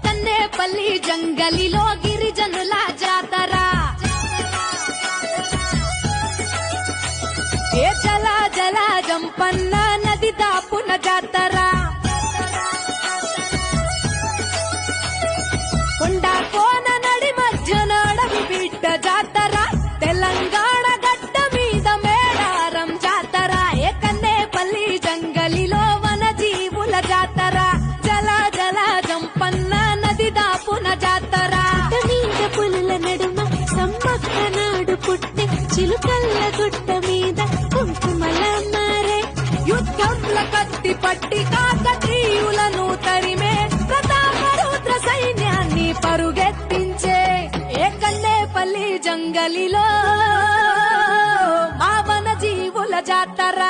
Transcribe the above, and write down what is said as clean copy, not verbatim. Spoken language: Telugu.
కన్నేపల్లి జంగలిలో గిరిజనుల జాతర జల జల జంపన్న నది దాపున జాతర కొండ కోన నడి మధ్య నడవి బిడ్డ జాతర తెలంగాణ గడ్డ మీద మేడారం జాతర కన్నేపల్లి జంగలిలో వన జీవుల జాతర జల జల జంపన్న నది దాపున జాతర మీద పులుల నడుమ సమ్మక్క నాడు పుట్టే చిలుకల్ల గుట్ట మీద కుంకుమల మారే యుద్ధంల కత్తి పట్టి కాకతీయులను తరిమే ప్రతాపరుద్ర సైన్యాన్ని పరుగెత్తించే కన్నేపల్లి జంగలిలో మా వన జీవుల జాతర